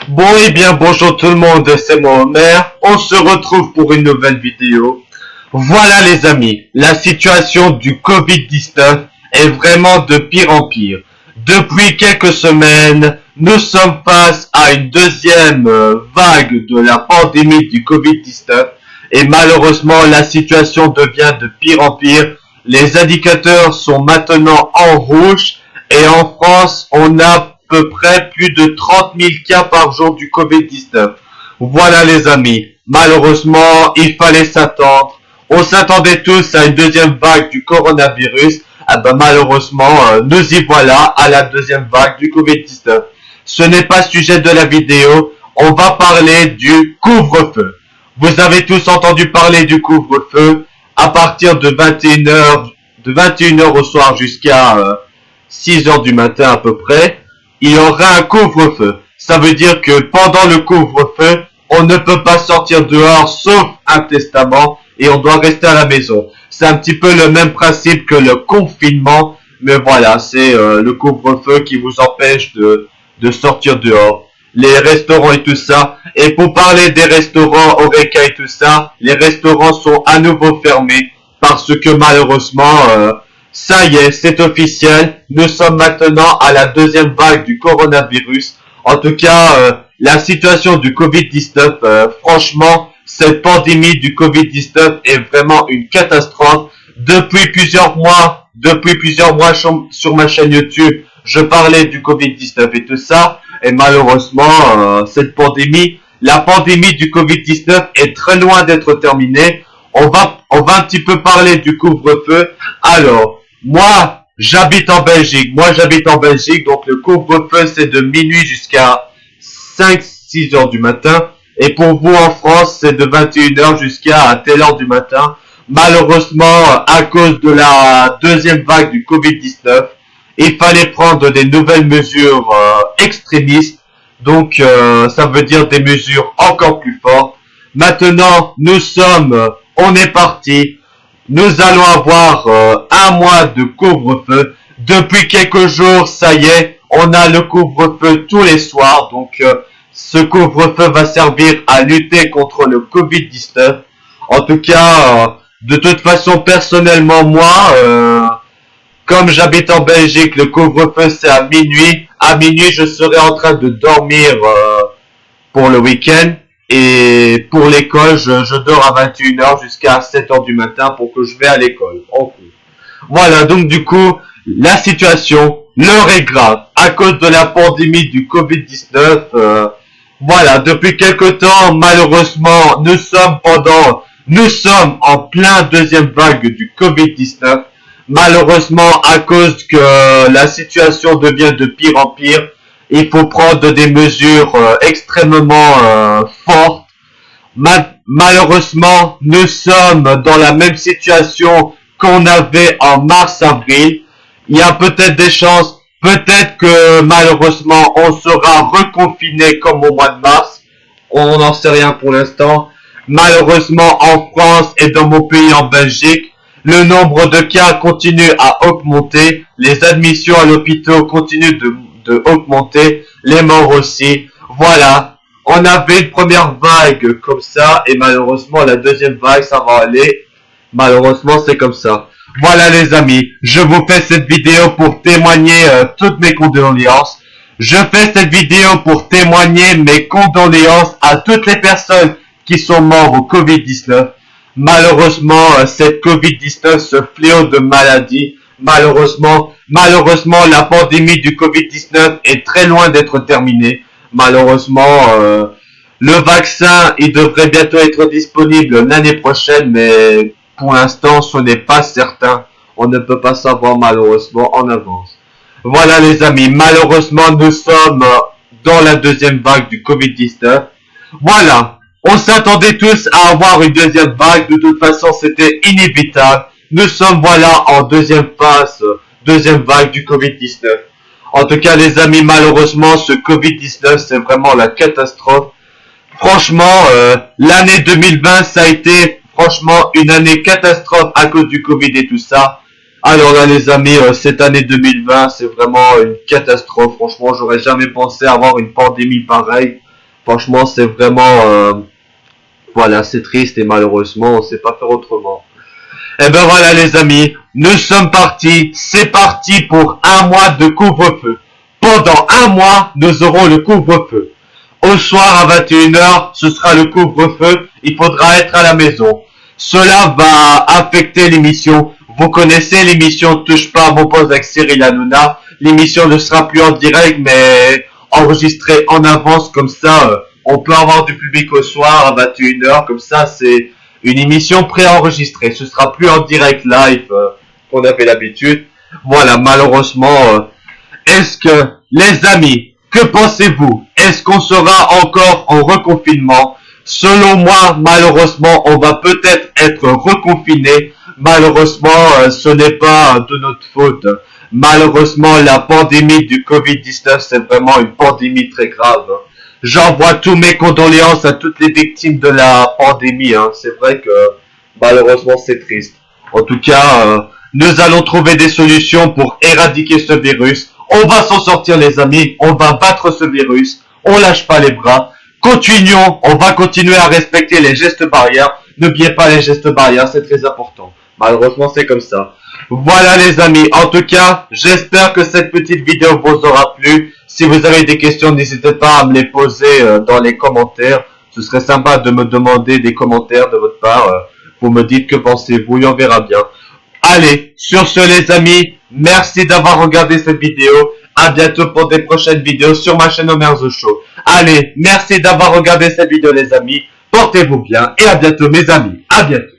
Bon et bien bonjour tout le monde, c'est moi Omer, on se retrouve pour une nouvelle vidéo. Voilà les amis, la situation du Covid-19 est vraiment de pire en pire. Depuis quelques semaines, nous sommes face à une deuxième vague de la pandémie du Covid-19 et malheureusement la situation devient de pire en pire. Les indicateurs sont maintenant en rouge et en France on a à peu près plus de 30 000 cas par jour du Covid-19. Voilà les amis, malheureusement il fallait s'attendre. On s'attendait tous à une deuxième vague du coronavirus. Ah ben malheureusement, nous y voilà à la deuxième vague du Covid-19. Ce n'est pas sujet de la vidéo, on va parler du couvre-feu. Vous avez tous entendu parler du couvre-feu à partir de 21h, de 21h au soir jusqu'à 6h du matin à peu près. Il y aura un couvre-feu. Ça veut dire que pendant le couvre-feu, on ne peut pas sortir dehors sauf un testament et on doit rester à la maison. C'est un petit peu le même principe que le confinement, mais voilà, c'est le couvre-feu qui vous empêche de sortir dehors. Les restaurants et tout ça. Et pour parler des restaurants, Horeca et tout ça, les restaurants sont à nouveau fermés parce que malheureusement, ça y est, c'est officiel. Nous sommes maintenant à la deuxième vague du coronavirus. En tout cas, la situation du Covid-19, franchement, cette pandémie du Covid-19 est vraiment une catastrophe. Depuis plusieurs mois sur ma chaîne YouTube, je parlais du Covid-19 et tout ça. Et malheureusement, la pandémie du Covid-19 est très loin d'être terminée. On va un petit peu parler du couvre-feu. Alors, j'habite en Belgique. Donc le couvre-feu, c'est de minuit jusqu'à 5-6 heures du matin. Et pour vous en France, c'est de 21h jusqu'à telle heure du matin. Malheureusement, à cause de la deuxième vague du Covid-19, il fallait prendre des nouvelles mesures extrémistes. Donc, ça veut dire des mesures encore plus fortes. Maintenant, on est parti. Nous allons avoir un mois de couvre-feu. Depuis quelques jours, ça y est, on a le couvre-feu tous les soirs. Donc, ce couvre-feu va servir à lutter contre le Covid-19. En tout cas, de toute façon, personnellement, moi, comme j'habite en Belgique, le couvre-feu c'est à minuit. À minuit, je serai en train de dormir pour le week-end. Et pour l'école, je dors à 21h jusqu'à 7h du matin pour que je vais à l'école. En cours. Voilà, donc du coup, la situation, l'heure est grave. À cause de la pandémie du Covid-19, voilà, depuis quelque temps, malheureusement, nous sommes en plein deuxième vague du Covid-19. Malheureusement, à cause que la situation devient de pire en pire, il faut prendre des mesures extrêmement fortes. Malheureusement, nous sommes dans la même situation qu'on avait en mars-avril. Il y a peut-être des chances, peut-être que malheureusement, on sera reconfiné comme au mois de mars. On n'en sait rien pour l'instant. Malheureusement, en France et dans mon pays en Belgique, le nombre de cas continue à augmenter, les admissions à l'hôpital continuent de augmenter, les morts aussi. Voilà, on avait une première vague comme ça et malheureusement la deuxième vague ça va aller. Malheureusement c'est comme ça. Voilà les amis, je vous fais cette vidéo pour témoigner toutes mes condoléances. Je fais cette vidéo pour témoigner mes condoléances à toutes les personnes qui sont mortes au Covid-19. Malheureusement, cette Covid-19, ce fléau de maladie, malheureusement, la pandémie du Covid-19 est très loin d'être terminée. Malheureusement, le vaccin, il devrait bientôt être disponible l'année prochaine, mais pour l'instant, ce n'est pas certain. On ne peut pas savoir malheureusement en avance. Voilà les amis, malheureusement, nous sommes dans la deuxième vague du Covid-19. Voilà. On s'attendait tous à avoir une deuxième vague, de toute façon c'était inévitable. Nous sommes voilà en deuxième vague du Covid-19. En tout cas les amis, malheureusement ce Covid-19 c'est vraiment la catastrophe. Franchement, l'année 2020 ça a été franchement une année catastrophe à cause du Covid et tout ça. Alors là les amis, cette année 2020 c'est vraiment une catastrophe. Franchement j'aurais jamais pensé avoir une pandémie pareille. Franchement, c'est vraiment... voilà, c'est triste et malheureusement, on sait pas faire autrement. Et ben voilà les amis, nous sommes partis, c'est parti pour un mois de couvre-feu. Pendant un mois, nous aurons le couvre-feu. Au soir à 21h, ce sera le couvre-feu, il faudra être à la maison. Cela va affecter l'émission. Vous connaissez l'émission Touche pas à mon poste avec Cyril Hanouna. L'émission ne sera plus en direct, mais enregistrée en avance, comme ça, on peut avoir du public au soir à 21h, comme ça, c'est une émission préenregistrée. Ce sera plus en direct live qu'on avait l'habitude. Voilà, malheureusement, est-ce que, les amis, que pensez-vous? Est-ce qu'on sera encore en reconfinement? Selon moi, malheureusement, on va peut-être être reconfiné. Malheureusement, ce n'est pas de notre faute. Malheureusement, la pandémie du Covid-19, c'est vraiment une pandémie très grave. J'envoie tous mes condoléances à toutes les victimes de la pandémie. C'est vrai que malheureusement, c'est triste. En tout cas, nous allons trouver des solutions pour éradiquer ce virus. On va s'en sortir les amis, on va battre ce virus, on lâche pas les bras. Continuons, on va continuer à respecter les gestes barrières. N'oubliez pas les gestes barrières, c'est très important. Malheureusement, c'est comme ça. Voilà les amis, en tout cas, j'espère que cette petite vidéo vous aura plu. Si vous avez des questions, n'hésitez pas à me les poser dans les commentaires. Ce serait sympa de me demander des commentaires de votre part. Vous me dites que pensez-vous et on verra bien. Allez, sur ce les amis, merci d'avoir regardé cette vidéo. À bientôt pour des prochaines vidéos sur ma chaîne Homer The Show. Allez, merci d'avoir regardé cette vidéo les amis. Portez-vous bien et à bientôt mes amis. À bientôt.